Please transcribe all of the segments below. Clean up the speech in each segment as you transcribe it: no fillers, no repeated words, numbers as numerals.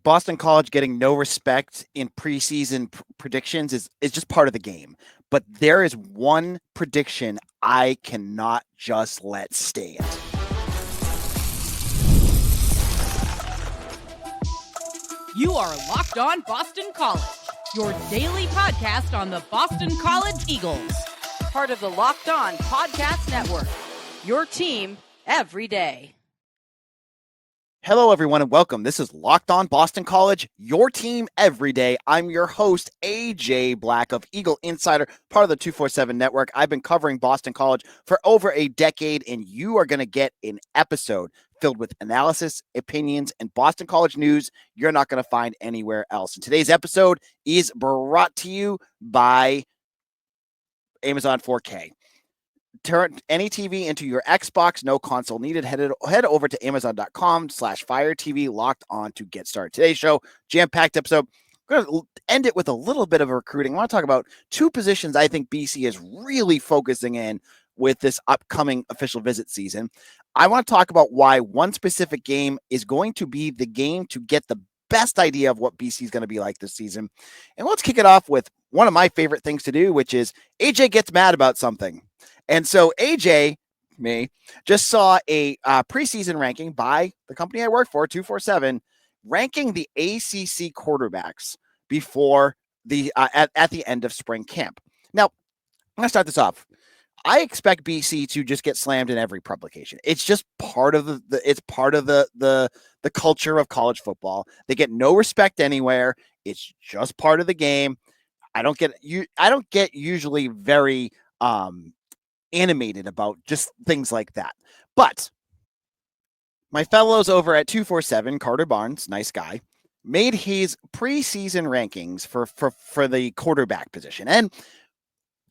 Boston College getting no respect in preseason predictions is just part of the game. But there is one prediction I cannot just let stand. You are Locked On Boston College, your daily podcast on the Boston College Eagles. Part of the Locked On Podcast Network, your team every day. Hello, everyone, and welcome. This is Locked On Boston College, your team every day. I'm your host, AJ Black of Eagle Insider, part of the 247 Network. I've been covering Boston College for over a decade, and you are going to get an episode filled with analysis, opinions, and Boston College news you're not going to find anywhere else. And today's episode is brought to you by Amazon 4K. Turn any TV into your Xbox, no console needed. Head over to amazon.com/Fire TV Locked On to get started. Today's show, jam-packed episode. We're going to end it with a little bit of recruiting. I want to talk about two positions I think BC is really focusing in with this upcoming official visit season. I want to talk about why one specific game is going to be the game to get the best idea of what BC is going to be like this season. And let's kick it off with one of my favorite things to do, which is AJ gets mad about something. And so AJ, just saw a preseason ranking by the company I work for, 247, ranking the ACC quarterbacks before the at the end of spring camp. Now, I'm going to start this off. I expect BC to just get slammed in every publication. It's just part of the culture of college football. They get no respect anywhere. It's just part of the game. I don't get usually very animated about just things like that. But my fellows over at 247, Carter Barnes, nice guy, made his preseason rankings for the quarterback position. And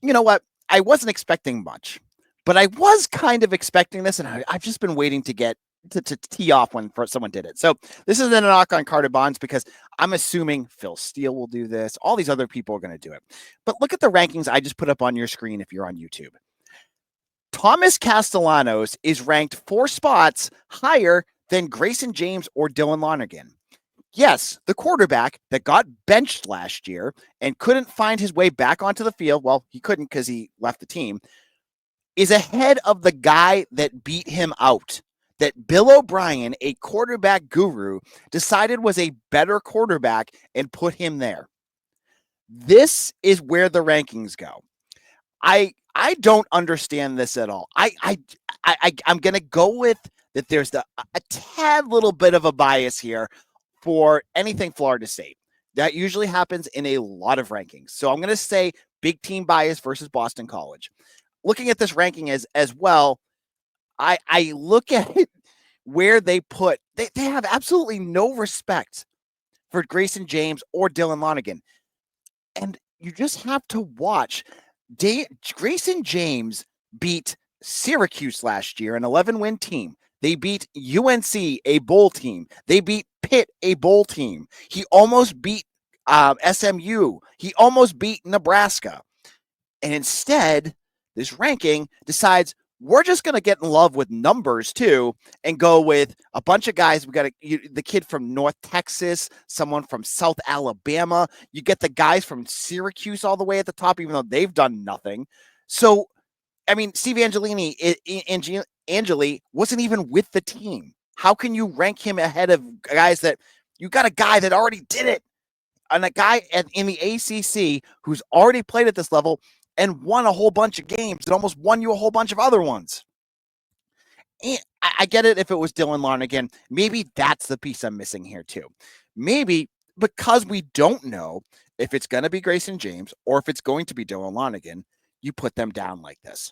you know what? I wasn't expecting much, but I was kind of expecting this, and I've just been waiting to get to tee off when someone did it. So this isn't a knock on Carter Barnes because I'm assuming Phil Steele will do this. All these other people are going to do it. But look at the rankings I just put up on your screen if you're on YouTube. Thomas Castellanos is ranked 4 spots higher than Grayson James or Dylan Lonergan. Yes, the quarterback that got benched last year and couldn't find his way back onto the field, well, he couldn't because he left the team, is ahead of the guy that beat him out, that Bill O'Brien, a quarterback guru, decided was a better quarterback and put him there. This is where the rankings go. I don't understand this at all. I'm going to go with that there's a tad little bit of a bias here for anything Florida State. That usually happens in a lot of rankings. So I'm going to say big team bias versus Boston College. Looking at this ranking as well, I look at it where they have absolutely no respect for Grayson James or Dylan Lonergan. And you just have to watch. Grayson James beat Syracuse last year, an 11-win team. They beat UNC, a bowl team. They beat Pitt, a bowl team. He almost beat SMU. He almost beat Nebraska. And instead, this ranking decides we're just going to get in love with numbers too and go with a bunch of guys. We got the kid from North Texas, someone from South Alabama. You get the guys from Syracuse all the way at the top, even though they've done nothing. So, I mean, Steve Angeli wasn't even with the team. How can you rank him ahead of guys that you got a guy that already did it and a guy in the ACC who's already played at this level and won a whole bunch of games and almost won you a whole bunch of other ones? And I get it if it was Dylan Lonergan. Maybe that's the piece I'm missing here too. Maybe because we don't know if it's going to be Grayson James or if it's going to be Dylan Lonergan, you put them down like this.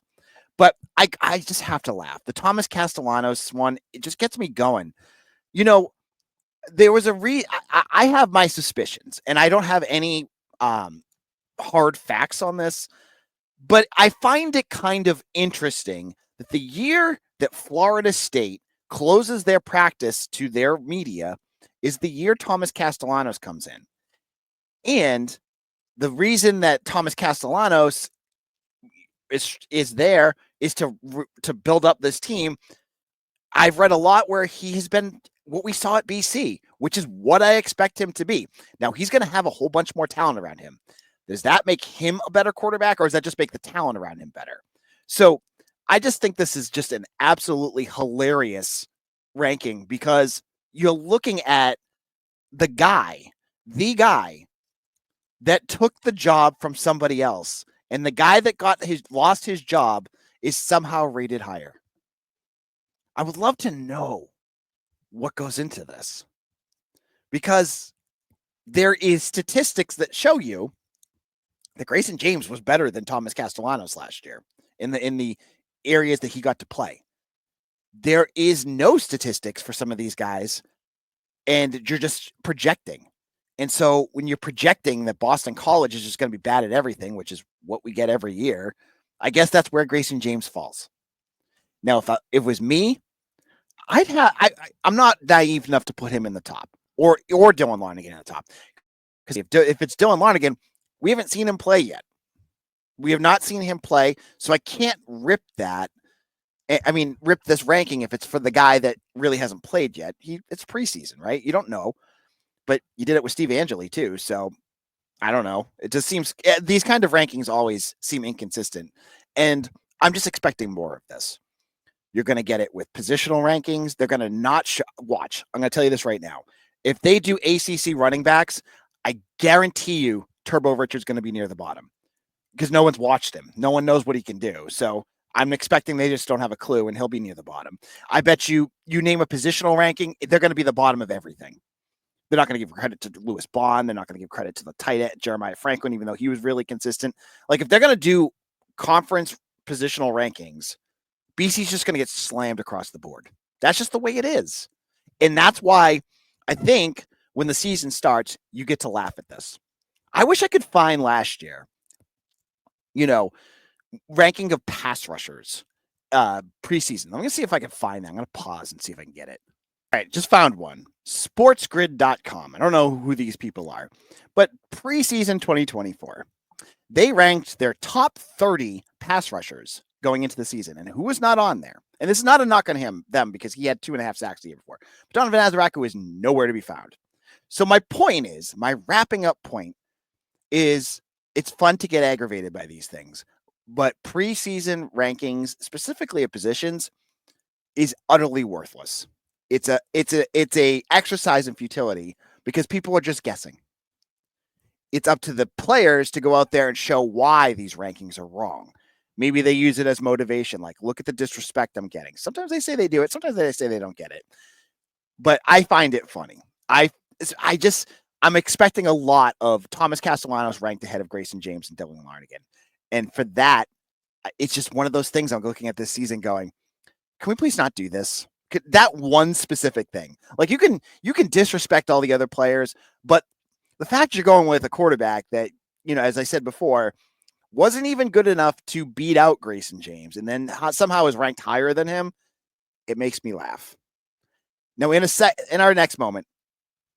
But I just have to laugh. The Thomas Castellanos one, it just gets me going. You know, there was I have my suspicions, and I don't have any hard facts on this, but I find it kind of interesting that the year that Florida State closes their practice to their media is the year Thomas Castellanos comes in. And the reason that Thomas Castellanos is there is to build up this team. I've read a lot where he has been what we saw at BC, which is what I expect him to be. Now, he's going to have a whole bunch more talent around him. Does that make him a better quarterback, or does that just make the talent around him better? So I just think this is just an absolutely hilarious ranking because you're looking at the guy that took the job from somebody else, and the guy that lost his job is somehow rated higher. I would love to know what goes into this, because there is statistics that show you that Grayson James was better than Thomas Castellanos last year in the areas that he got to play. There is no statistics for some of these guys, and you're just projecting. And so when you're projecting that Boston College is just going to be bad at everything, which is what we get every year, I guess that's where Grayson James falls. Now, if it was me, I'm not naive enough to put him in the top or Dylan Lonergan in the top. Because if it's Dylan Lonergan, we haven't seen him play yet. We have not seen him play, so I can't rip that. I mean, rip this ranking if it's for the guy that really hasn't played yet. It's preseason, right? You don't know. But you did it with Steve Angeli too, so I don't know. It just seems these kind of rankings always seem inconsistent, and I'm just expecting more of this. You're going to get it with positional rankings. They're going to not watch. I'm going to tell you this right now. If they do ACC running backs, I guarantee you Turbo Richard's going to be near the bottom because no one's watched him. No one knows what he can do. So I'm expecting they just don't have a clue, and he'll be near the bottom. I bet you name a positional ranking, they're going to be the bottom of everything. They're not going to give credit to Lewis Bond. They're not going to give credit to the tight end, Jeremiah Franklin, even though he was really consistent. Like, if they're going to do conference positional rankings, BC's just going to get slammed across the board. That's just the way it is. And that's why I think when the season starts, you get to laugh at this. I wish I could find last year, ranking of pass rushers preseason. I'm going to see if I can find that. I'm going to pause and see if I can get it. All right, just found one. Sportsgrid.com. I don't know who these people are, but preseason 2024, they ranked their top 30 pass rushers going into the season, and who was not on there? And this is not a knock on them because he had 2.5 sacks the year before. But Donovan Azaraku is nowhere to be found. So my wrapping up point is it's fun to get aggravated by these things, but preseason rankings, specifically of positions, is utterly worthless. It's a exercise in futility because people are just guessing. It's up to the players to go out there and show why these rankings are wrong. Maybe they use it as motivation, like, look at the disrespect I'm getting. Sometimes they say they do it. Sometimes they say they don't get it. But I find it funny. I'm expecting a lot of Thomas Castellanos ranked ahead of Grayson James and Dylan Lonergan. And for that, it's just one of those things I'm looking at this season going, can we please not do this? That one specific thing. Like, you can disrespect all the other players, but the fact you're going with a quarterback that, as I said before, wasn't even good enough to beat out Grayson James and then somehow is ranked higher than him, it makes me laugh. Now, in our next moment,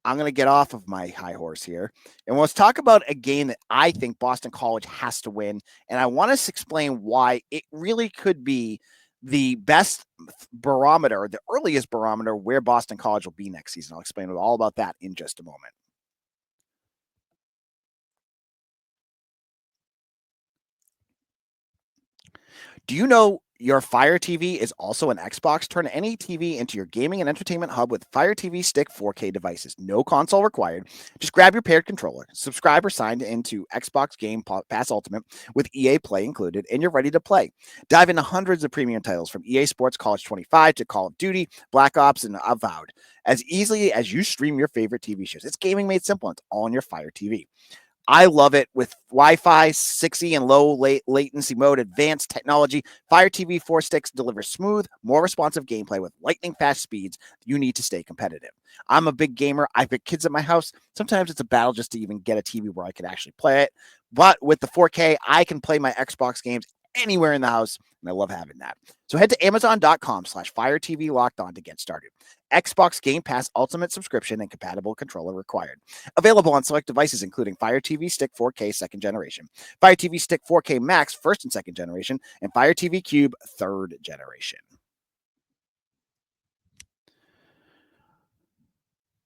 I'm going to get off of my high horse here, and let's talk about a game that I think Boston College has to win, and I want to explain why it really could be the best barometer, the earliest barometer where Boston College will be next season. I'll explain all about that in just a moment. Do you know your Fire TV is also an Xbox? Turn any TV into your gaming and entertainment hub with Fire TV Stick 4K devices. No console required. Just grab your paired controller, subscribe or sign into Xbox Game Pass Ultimate with EA Play included, and you're ready to play. Dive into hundreds of premium titles from EA Sports College 25 to Call of Duty, Black Ops, and Avowed as easily as you stream your favorite TV shows. It's gaming made simple. It's all on your Fire TV. I love it with Wi-Fi, 6E, and low latency mode, advanced technology. Fire TV 4 sticks deliver smooth, more responsive gameplay with lightning-fast speeds you need to stay competitive. I'm a big gamer. I've got kids at my house. Sometimes it's a battle just to even get a TV where I could actually play it. But with the 4K, I can play my Xbox games anywhere in the house, and I love having that. So head to Amazon.com/Fire TV Locked On to get started. Xbox Game Pass Ultimate subscription and compatible controller required. Available on select devices, including Fire TV Stick 4K 2nd generation, Fire TV Stick 4K Max 1st and 2nd generation, and Fire TV Cube 3rd generation.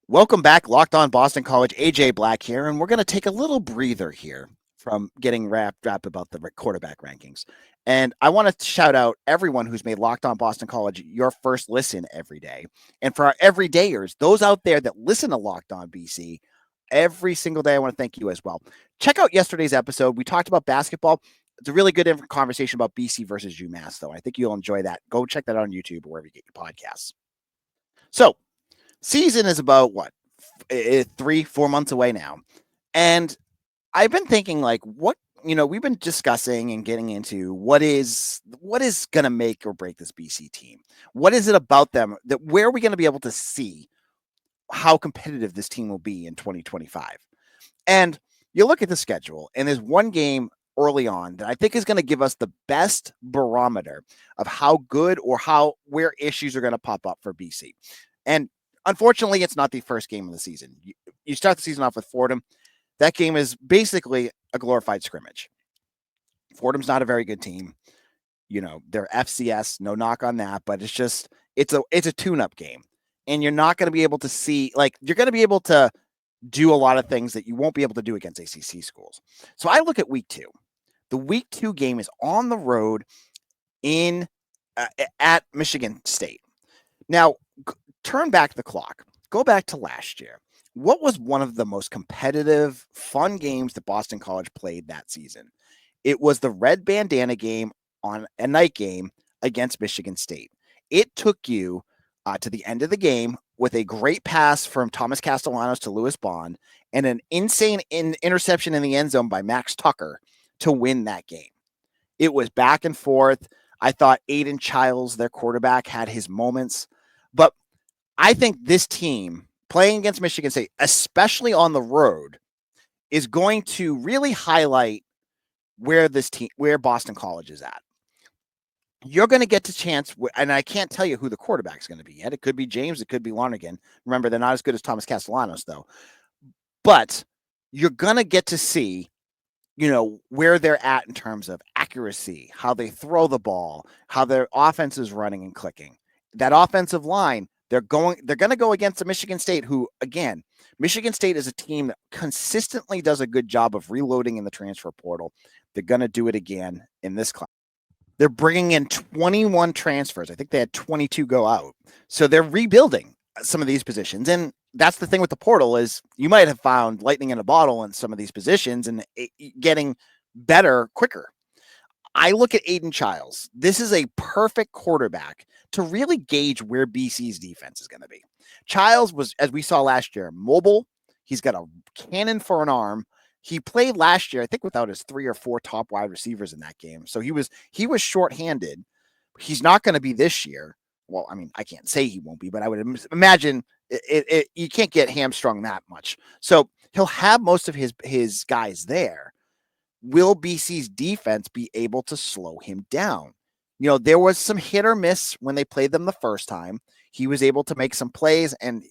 Welcome back, Locked On Boston College. AJ Black here, and we're going to take a little breather here from getting wrapped about the quarterback rankings. And I want to shout out everyone who's made Locked On Boston College your first listen every day. And for our everydayers, those out there that listen to Locked On BC every single day, I want to thank you as well. Check out yesterday's episode. We talked about basketball. It's a really good conversation about BC versus UMass, though. I think you'll enjoy that. Go check that out on YouTube or wherever you get your podcasts. So, season is about 3-4 months away now. And I've been thinking we've been discussing and getting into what is going to make or break this BC team. What is it about them that where are we going to be able to see how competitive this team will be in 2025? And you look at the schedule and there's one game early on that I think is going to give us the best barometer of how good or where issues are going to pop up for BC. And unfortunately, it's not the first game of the season. You start the season off with Fordham. That game is basically a glorified scrimmage. Fordham's not a very good team. They're FCS, no knock on that, but it's a tune-up game. And you're not going to be able to see, you're going to be able to do a lot of things that you won't be able to do against ACC schools. So I look at week 2. The week 2 game is on the road at Michigan State. Now, turn back the clock. Go back to last year. What was one of the most competitive, fun games that Boston College played that season? It was the red bandana game on a night game against Michigan State. It took you to the end of the game with a great pass from Thomas Castellanos to Lewis Bond and an insane interception in the end zone by Max Tucker to win that game. It was back and forth. I thought Aiden Childs, their quarterback, had his moments. But I think this team playing against Michigan State, especially on the road, is going to really highlight where Boston College is at. You're going to get the chance, and I can't tell you who the quarterback is going to be yet. It could be James. It could be Lonergan. Remember, they're not as good as Thomas Castellanos, though. But you're going to get to see, where they're at in terms of accuracy, how they throw the ball, how their offense is running and clicking. That offensive line, they're going to go against the Michigan State, who, again, Michigan State is a team that consistently does a good job of reloading in the transfer portal. They're going to do it again in this class. They're bringing in 21 transfers. I think they had 22 go out. So they're rebuilding some of these positions. And that's the thing with the portal is you might have found lightning in a bottle in some of these positions and getting better quicker. I look at Aiden Childs. This is a perfect quarterback to really gauge where BC's defense is going to be. Childs was, as we saw last year, mobile. He's got a cannon for an arm. He played last year, I think, without his 3 or 4 top wide receivers in that game. So he was shorthanded. He's not going to be this year. Well, I mean, I can't say he won't be, but I would imagine you can't get hamstrung that much. So he'll have most of his guys there. Will BC's defense be able to slow him down? There was some hit or miss when they played them the first time. He was able to make some plays, and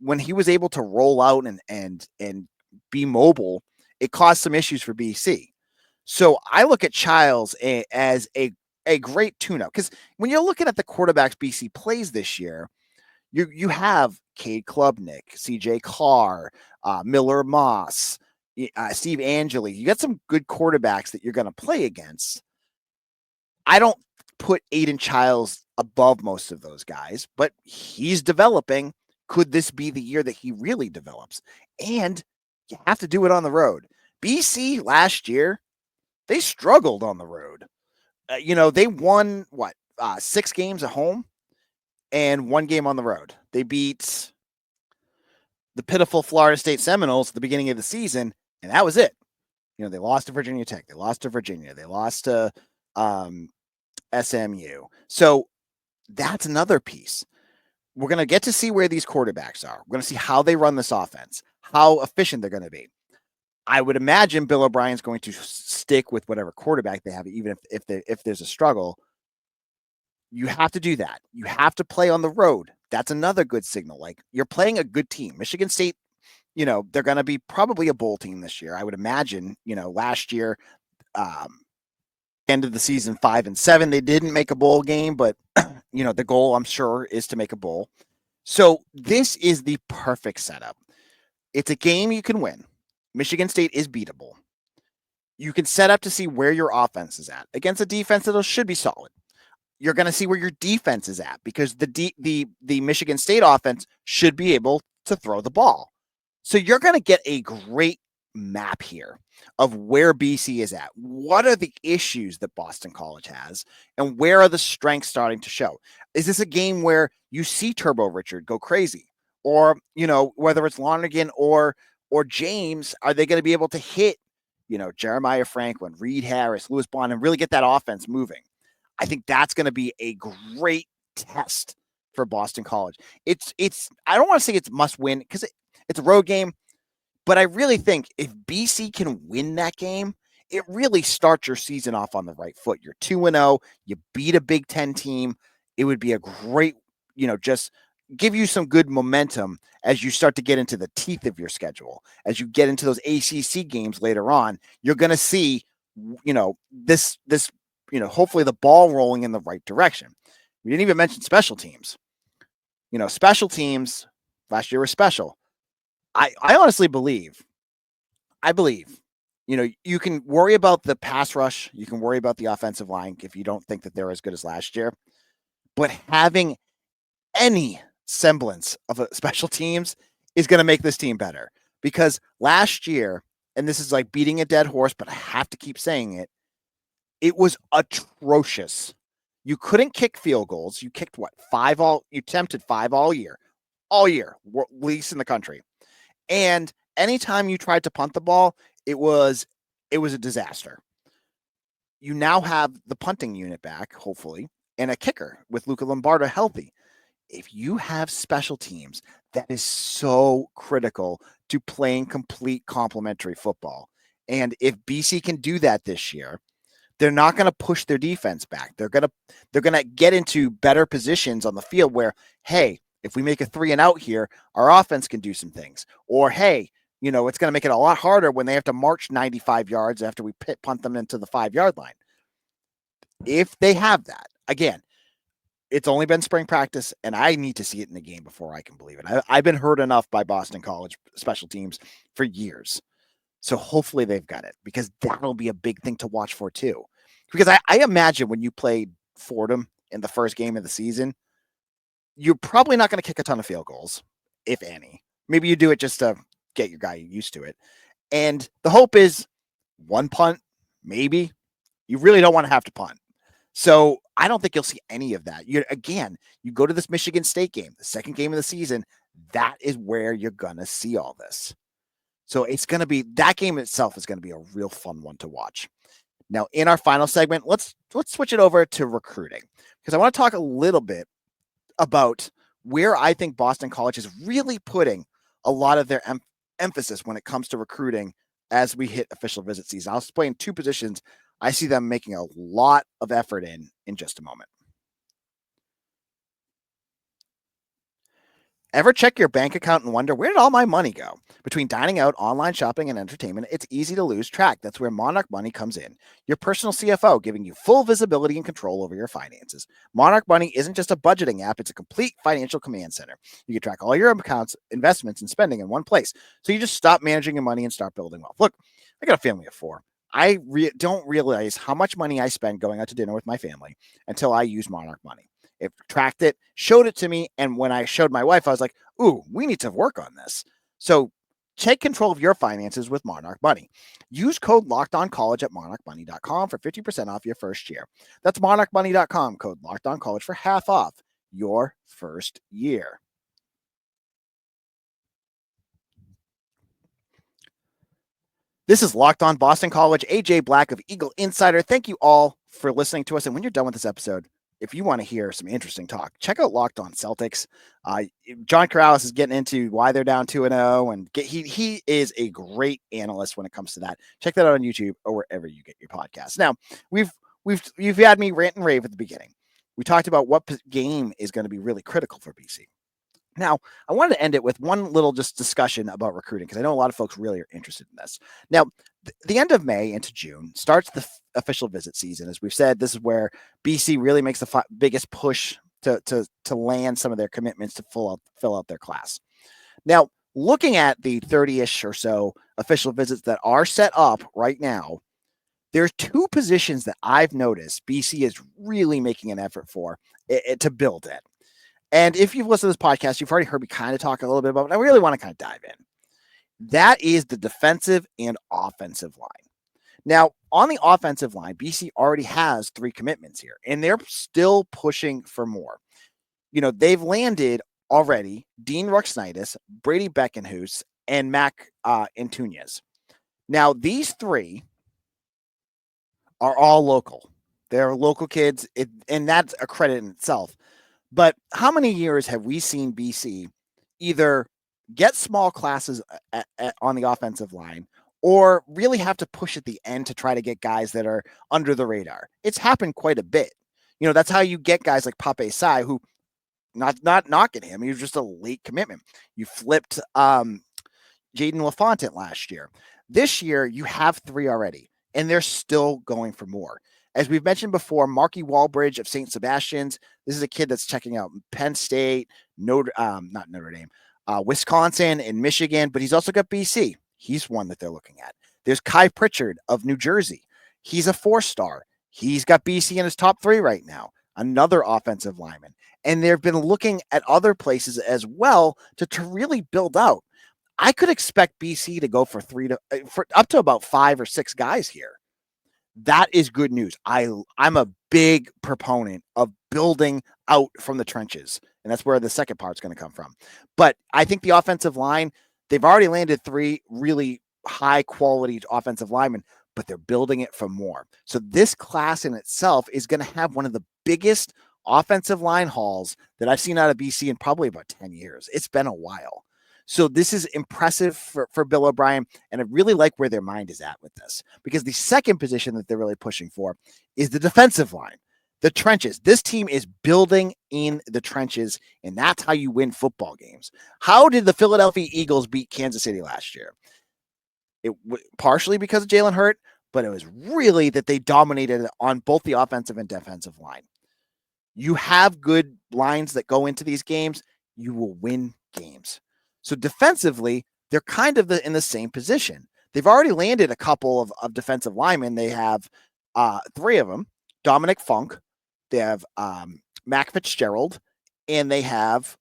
when he was able to roll out and be mobile, it caused some issues for BC. So I look at Childs as a great tune-up, because when you're looking at the quarterbacks BC plays this year, you have Cade Klubnik, CJ Carr, Miller Moss, Steve Angeli. You got some good quarterbacks that you're going to play against. I don't put Aiden Childs above most of those guys, but he's developing. Could this be the year that he really develops? And you have to do it on the road. BC last year, they struggled on the road. They won 6 games at home and 1 game on the road. They beat the pitiful Florida State Seminoles at the beginning of the season, and that was it. They lost to Virginia Tech. They lost to Virginia. They lost to SMU. So that's another piece. We're going to get to see where these quarterbacks are. We're going to see how they run this offense, how efficient they're going to be. I would imagine Bill O'Brien's going to stick with whatever quarterback they have, even if there's a struggle. You have to do that. You have to play on the road. That's another good signal. Like, you're playing a good team. Michigan State, they're going to be probably a bowl team this year. I would imagine, last year, end of the season 5-7, they didn't make a bowl game, but the goal, I'm sure, is to make a bowl. So this is the perfect setup. It's a game you can win. Michigan State is beatable. You can set up to see where your offense is at against a defense that should be solid. You're going to see where your defense is at because the Michigan State offense should be able to throw the ball. So you're going to get a great map here of where BC is at. What are the issues that Boston College has, and where are the strengths starting to show? Is this a game where you see Turbo Richard go crazy, or whether it's Lonergan or James, are they going to be able to hit Jeremiah Franklin, Reed Harris, Lewis Bond, and really get that offense moving? I think that's going to be a great test for Boston College. It's I don't want to say it's must win because it's a road game, but I really think if BC can win that game, it really starts your season off on the right foot. You're 2-0, you beat a Big Ten team. It would be a great, just give you some good momentum as you start to get into the teeth of your schedule. As you get into those ACC games later on, you're going to see, this hopefully the ball rolling in the right direction. We didn't even mention special teams. Special teams last year were special. I honestly believe, you can worry about the pass rush. You can worry about the offensive line if you don't think that they're as good as last year. But having any semblance of a special teams is going to make this team better. Because last year, and this is like beating a dead horse, but I have to keep saying it, it was atrocious. You couldn't kick field goals. You kicked you attempted 5 all year, least in the country. And anytime you tried to punt the ball, it was a disaster. You now have the punting unit back, hopefully, and a kicker with Luca Lombardo healthy. If you have special teams, that is so critical to playing complete complementary football. And if BC can do that this year, they're not going to push their defense back. They're going to get into better positions on the field where, hey, if we make a 3 and out here, our offense can do some things. Or, hey, it's going to make it a lot harder when they have to march 95 yards after we punt them into the 5-yard line. If they have that, again, it's only been spring practice, and I need to see it in the game before I can believe it. I've been hurt enough by Boston College special teams for years. So hopefully they've got it, because that'll be a big thing to watch for too. Because I imagine when you played Fordham in the first game of the season, you're probably not going to kick a ton of field goals, if any. Maybe you do it just to get your guy used to it. And the hope is 1 punt, maybe. You really don't want to have to punt. So I don't think you'll see any of that. You go to this Michigan State game, the second game of the season, that is where you're going to see all this. So it's going to be, that game itself is going to be a real fun one to watch. Now, in our final segment, let's switch it over to recruiting, because I want to talk a little bit about where I think Boston College is really putting a lot of their emphasis when it comes to recruiting as we hit official visit season. I'll explain 2 positions I see them making a lot of effort in just a moment. Ever check your bank account and wonder, where did all my money go? Between dining out, online shopping, and entertainment, it's easy to lose track. That's where Monarch Money comes in. Your personal CFO, giving you full visibility and control over your finances. Monarch Money isn't just a budgeting app, it's a complete financial command center. You can track all your accounts, investments, and spending in one place. So you just stop managing your money and start building wealth. Look, I got a family of 4. I don't realize how much money I spend going out to dinner with my family until I use Monarch Money. It tracked it, showed it to me, and when I showed my wife, I was like, ooh, we need to work on this. So take control of your finances with Monarch Money. Use code LOCKEDONCollege at monarchmoney.com for 50% off your first year. That's monarchmoney.com, code LOCKEDONCollege for half off your first year. This is Locked On Boston College. AJ Black of Eagle Insider. Thank you all for listening to us. And when you're done with this episode, if you want to hear some interesting talk, check out Locked On Celtics. John Corrales is getting into why they're down 2-0, and he is a great analyst when it comes to that. Check that out on YouTube or wherever you get your podcasts. Now, you've had me rant and rave at the beginning. We talked about what game is going to be really critical for BC. Now, I wanted to end it with one little just discussion about recruiting, because I know a lot of folks really are interested in this. Now, the end of May into June starts the official visit season. As we've said, this is where BC really makes the biggest push to land some of their commitments to fill out their class. Now, looking at the 30-ish or so official visits that are set up right now, there's two positions that I've noticed BC is really making an effort for to build it. And if you've listened to this podcast, you've already heard me kind of talk a little bit about it. I really want to kind of dive in. That is the defensive and offensive line. Now, on the offensive line, BC already has 3 commitments here, and they're still pushing for more. They've landed already Dean Ruxnitis, Brady Beckenhuis, and Mac Antunes. Now, these 3 are all local. They're local kids, and that's a credit in itself. But how many years have we seen BC either get small classes on the offensive line or really have to push at the end to try to get guys that are under the radar? It's happened quite a bit. That's how you get guys like Pape Sai, who, not knocking him, he was just a late commitment. You flipped Jaden LaFontaine last year. This year, you have 3 already, and they're still going for more. As we've mentioned before, Marky Walbridge of St. Sebastian's, this is a kid that's checking out Penn State, not Notre Dame, Wisconsin and Michigan, but he's also got BC. He's one that they're looking at. There's Kai Pritchard of New Jersey. He's a 4-star. He's got BC in his top 3 right now, another offensive lineman. And they've been looking at other places as well to really build out. I could expect BC to go for up to about 5 or 6 guys here. That is good news. I'm a big proponent of building out from the trenches, and that's where the second part's going to come from. But I think the offensive line, they've already landed 3 really high-quality offensive linemen, but they're building it for more. So this class in itself is going to have one of the biggest offensive line hauls that I've seen out of BC in probably about 10 years. It's been a while. So this is impressive for Bill O'Brien, and I really like where their mind is at with this, because the second position that they're really pushing for is the defensive line, the trenches. This team is building in the trenches, and that's how you win football games. How did the Philadelphia Eagles beat Kansas City last year? It partially because of Jalen Hurts, but it was really that they dominated on both the offensive and defensive line. You have good lines that go into these games, you will win games. So defensively, they're kind of in the same position. They've already landed a couple of defensive linemen. They have 3 of them, Dominic Funk, they have Mac Fitzgerald, and they have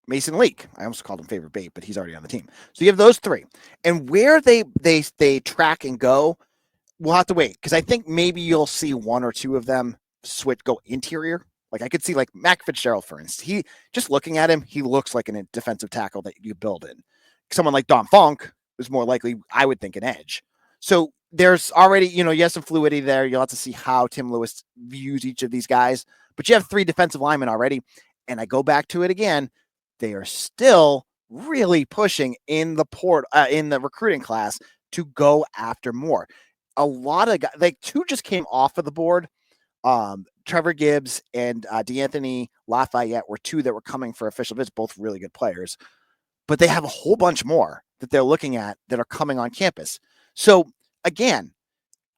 Mason Leak. I almost called him favorite bait, but he's already on the team. So you have those 3. And where they track and go, we'll have to wait, because I think maybe you'll see 1 or 2 of them go interior. Like I could see like Mac Fitzgerald, for instance. He, just looking at him, he looks like a defensive tackle that you build in. Someone like Dom Funk is more likely, I would think, an edge. So there's already, you have some fluidity there. You'll have to see how Tim Lewis views each of these guys. But you have 3 defensive linemen already. And I go back to it again. They are still really pushing in the recruiting class to go after more. A lot of guys, like 2 just came off of the board. Trevor Gibbs and D'Anthony Lafayette were 2 that were coming for official visits, both really good players. But they have a whole bunch more that they're looking at that are coming on campus. So again,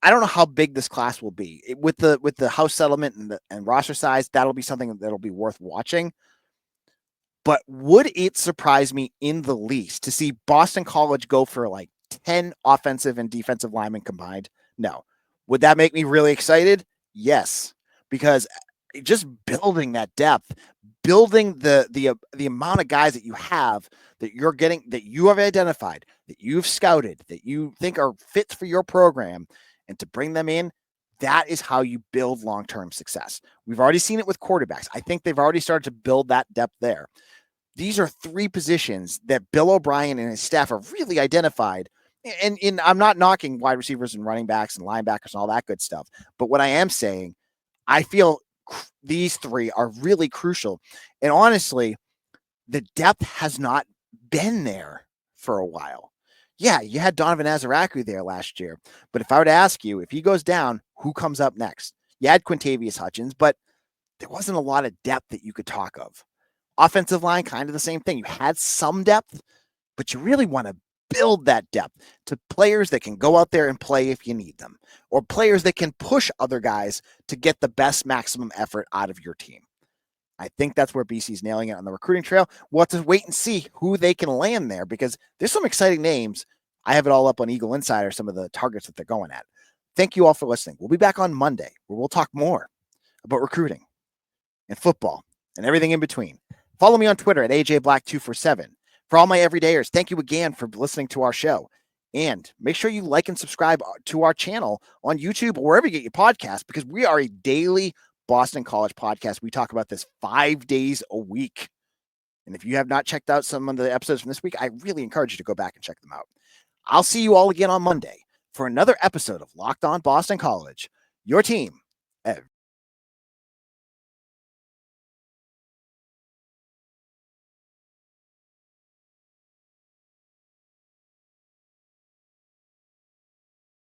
I don't know how big this class will be. With the house settlement and roster size, that'll be something that'll be worth watching. But would it surprise me in the least to see Boston College go for like 10 offensive and defensive linemen combined? No. Would that make me really excited? Yes. Because just building that depth, building the amount of guys that you have, that you're getting, that you have identified, that you've scouted, that you think are fit for your program, and to bring them in, that is how you build long-term success. We've already seen it with quarterbacks. I think they've already started to build that depth there. These are 3 positions that Bill O'Brien and his staff have really identified. And I'm not knocking wide receivers and running backs and linebackers and all that good stuff. But what I am saying, I feel these 3 are really crucial. And honestly, the depth has not been there for a while. Yeah, you had Donovan Azaraku there last year. But if I were to ask you, if he goes down, who comes up next? You had Quintavious Hutchins, but there wasn't a lot of depth that you could talk of. Offensive line, kind of the same thing. You had some depth, but you really want to build that depth to players that can go out there and play if you need them, or players that can push other guys to get the best maximum effort out of your team. I think that's where BC's nailing it on the recruiting trail. We'll have to wait and see who they can land there because there's some exciting names. I have it all up on Eagle Insider, some of the targets that they're going at. Thank you all for listening. We'll be back on Monday where we'll talk more about recruiting and football and everything in between. Follow me on Twitter at AJBlack247. For all my everydayers, thank you again for listening to our show. And make sure you like and subscribe to our channel on YouTube or wherever you get your podcast because we are a daily Boston College podcast. We talk about this 5 days a week. And if you have not checked out some of the episodes from this week, I really encourage you to go back and check them out. I'll see you all again on Monday for another episode of Locked On Boston College, your team every